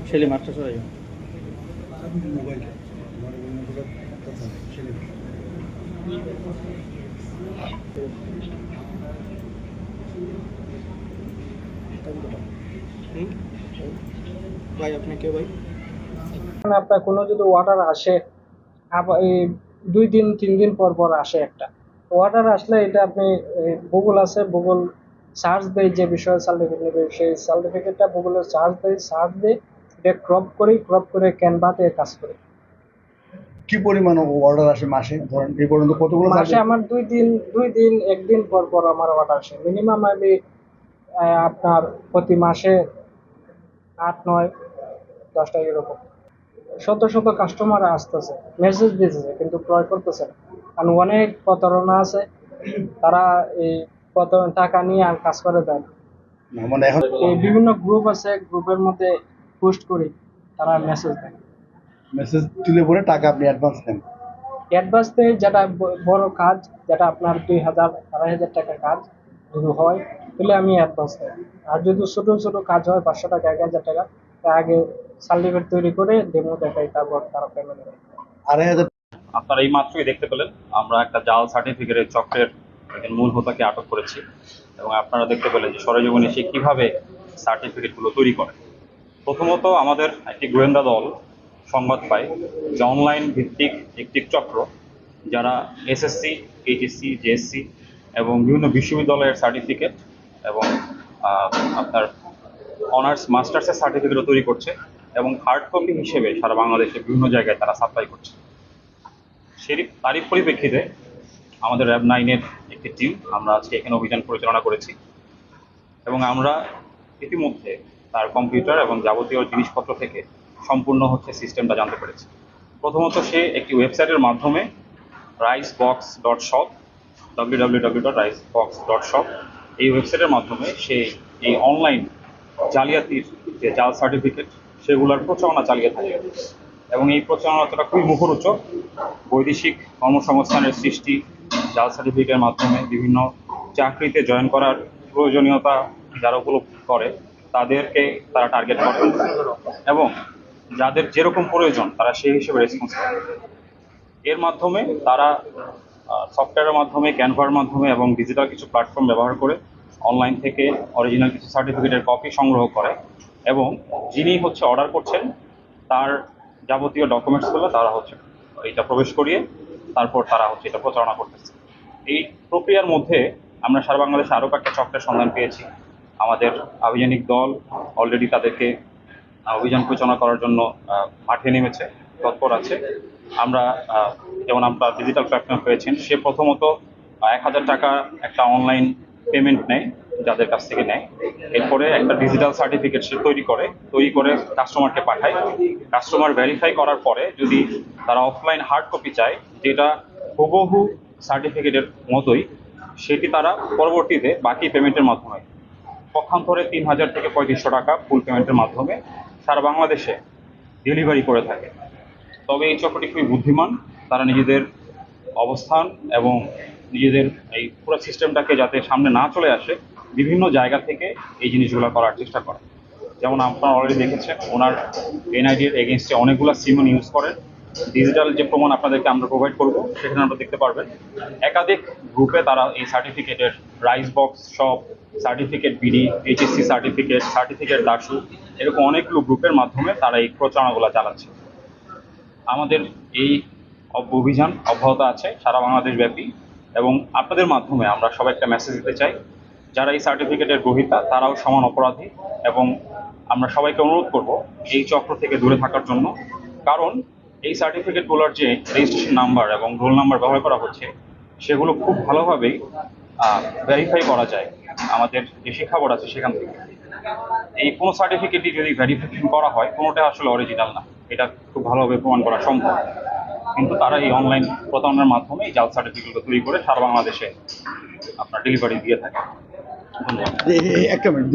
সেলিম আটটা সরাই মোবাইল ভাই আপনি কে ভাই? আপনার কোনো যদি অর্ডার আসে আবার এই 2 দিন 3 দিন পর পর আসে একটা অর্ডার আসলে এটা আপনি গুগল আছে গুগল সার্চ দেয় যে বিষয়ে সার্টিফিকেট নেবে সেই সার্টিফিকেটটা গুগলে সার্চ দেয় এটা ক্রপ করে ক্যানভাতে কাজ করে। কি পরিমাণ অর্ডার আসে মাসে? ধরেন এই পর্যন্ত কতগুলো মাসে আমার 2 দিন 1 দিন পর পর আমার অর্ডার আসে মিনিমাম আমি আপনার প্রতি মাসে 8 9 10টা এরকম শত শত কাস্টমার আসতেছে মেসেজ দিতেছে কিন্তু ক্রয় করতেছে না কারণ অনেক প্রতারণা আছে তারা এই টাকা নিয়ে আর কাজ করে দেয় না। না, মানে এখন এই বিভিন্ন গ্রুপ আছে গ্রুপের মধ্যে পোস্ট করি তারা মেসেজ দেয় মেসেজ তুলে পরে টাকা আপনি অ্যাডভান্স নেন। অ্যাডভান্স দেয় যেটা বড় কাজ যেটা আপনার 2,000 2,500 টাকার কাজ যদি হয় তাহলে আমি অ্যাডভান্স দেয় আর যদি ছোট ছোট কাজ হয় 500 টাকা 1,000 টাকা তার আগে সার্টিফিকেট তৈরি করে ডেমো দেখাই তারপর তারা পেমেন্ট করে। 2,500। আপনারা এই মাত্রই দেখতে পেলেন আমরা একটা জাল সার্টিফিকেটের চক্রের মূল হোতাকে আটক করেছি এবং আপনারা দেখতে পেলেন যে সরেজমিনে সে কিভাবে সার্টিফিকেটগুলো তৈরি করে। প্রথমত আমাদের একটি গোয়েন্দা দল সংবাদ পায় যে অনলাইন ভিত্তিক একটি চক্র যারা এসএসসি এইচএসসি জেএসসি এবং বিভিন্ন বিশ্ববিদ্যালয়ের সার্টিফিকেট এবং আপনার অনার্স মাস্টার্সের সার্টিফিকেটও তৈরি করছে এবং হার্ড কপি হিসেবে সারা বাংলাদেশে বিভিন্ন জায়গায় তারা সাপ্লাই করছে। তারই পরিপ্রেক্ষিতে আমাদের র্যাব 9-এর একটি টিম আমরা আজকে এখানে অভিযান পরিচালনা করেছি এবং আমরা ইতিমধ্যে তার কম্পিউটার এবং যাবতীয় জিনিসপত্র থেকে সম্পূর্ণ হচ্ছে সিস্টেমটা জানতে পেরেছি। প্রথমত সে একটি ওয়েবসাইটের মাধ্যমে risebox.shop www.risebox.shop এই ওয়েবসাইটের মাধ্যমে সে এই অনলাইন জালিয়াতির যে জাল সার্টিফিকেট সেগুলোর প্রচারণা চালিয়ে থাকে এবং এই প্রচারণাটা খুবই মুখরোচক। বৈদেশিক কর্মসংস্থানের সৃষ্টি জাল সার্টিফিকেটের মাধ্যমে বিভিন্ন চাকরিতে জয়েন করার প্রয়োজনীয়তা যারা উপলব্ধি করে তাদেরকে তারা টার্গেট করে এবং যাদের যেরকম প্রয়োজন তারা সেই হিসেবে রেসপন্স করে। এর মাধ্যমে তারা সফটওয়্যারের মাধ্যমে ক্যানভার মাধ্যমে এবং ডিজিটাল কিছু প্ল্যাটফর্ম ব্যবহার করে অনলাইন থেকে অরিজিনাল কিছু সার্টিফিকেটের কপি সংগ্রহ করে এবং যিনি হচ্ছে অর্ডার করছেন তার যাবতীয় ডকুমেন্টসগুলো তারা হচ্ছে এটা প্রবেশ করিয়ে তারপর তারা হচ্ছে এটা প্রচারণা করতেছে। এই প্রক্রিয়ার মধ্যে আমরা সারা বাংলাদেশে আরও কয়েকটা চক্রের সন্ধান পেয়েছি। আমাদের আভিযানিক দল অলরেডি তাদেরকে অভিযান পরিচালনা করার জন্য মাঠে নেমেছে, তৎপর আছে। আমরা যেমন আমরা ডিজিটাল প্ল্যাটফর্ম পেয়েছেন, সে প্রথমত 1,000 টাকা একটা অনলাইন পেমেন্ট নেয় যাদের কাছ থেকে নেয়, এরপরে একটা ডিজিটাল সার্টিফিকেট সে তৈরি করে কাস্টমারকে পাঠায়। কাস্টমার ভেরিফাই করার পরে যদি তারা অফলাইন হার্ড কপি চায় যেটা হুবহু সার্টিফিকেটের মতোই, সেটি তারা পরবর্তীতে বাকি পেমেন্টের মাধ্যমে পক্ষান্তরে 3,000 থেকে 3,500 টাকা ফুল পেমেন্টের মাধ্যমে সারা বাংলাদেশে ডেলিভারি করে থাকে। তবে এই চক্রটি খুবই বুদ্ধিমান, তারা নিজেদের অবস্থান এবং নিজেদের এই পুরো সিস্টেমটাকে যাতে সামনে না চলে আসে বিভিন্ন জায়গা থেকে এই জিনিসগুলো করার চেষ্টা করে। যেমন আপনারা অলরেডি দেখেছেন ওনার এনআইডির এগেনস্টে অনেকগুলো সিমন ইউজ করেন। ডিজিটাল যে প্রমাণ আপনাদেরকে আমরা প্রোভাইড করব সেখানে আপনারা দেখতে পারবেন একাধিক গ্রুপে তারা এই সার্টিফিকেটের Ricebox shop certificate BD HSC certificate দাসু এরকম অনেকগুলো গ্রুপের মাধ্যমে তারা এই প্রচারণাগুলো চালাচ্ছে। আমাদের এই অভিযান অব্যাহত আছে সারা বাংলাদেশ ব্যাপী এবং আপনাদের মাধ্যমে আমরা সবাই একটা মেসেজ দিতে চাই যারা এই সার্টিফিকেটের গ্রহীতা তারাও সমান অপরাধী এবং আমরা সবাইকে অনুরোধ করব এই চক্র থেকে দূরে থাকার জন্য। কারণ এই সার্টিফিকেটগুলোর যে রেজিস্ট্রেশন নাম্বার এবং রোল নাম্বার ব্যবহার করা হচ্ছে সেগুলো খুব ভালোভাবেই ভেরিফাই করা যায় আমাদের যে শিক্ষা বোর্ড আছে সেখান থেকে। এই কোনো সার্টিফিকেটই যদি ভেরিফিকেশন করা হয় কোনোটা আসলে অরিজিনাল না, এটা খুব ভালোভাবে প্রমাণ করা সম্ভব। কিন্তু তারা এই অনলাইন প্রতারণার মাধ্যমে এই জাল সার্টিফিকেটগুলো তৈরি করে সারা বাংলাদেশে আপনার ডেলিভারি দিয়ে থাকে। ধন্যবাদ। একটা মিনিট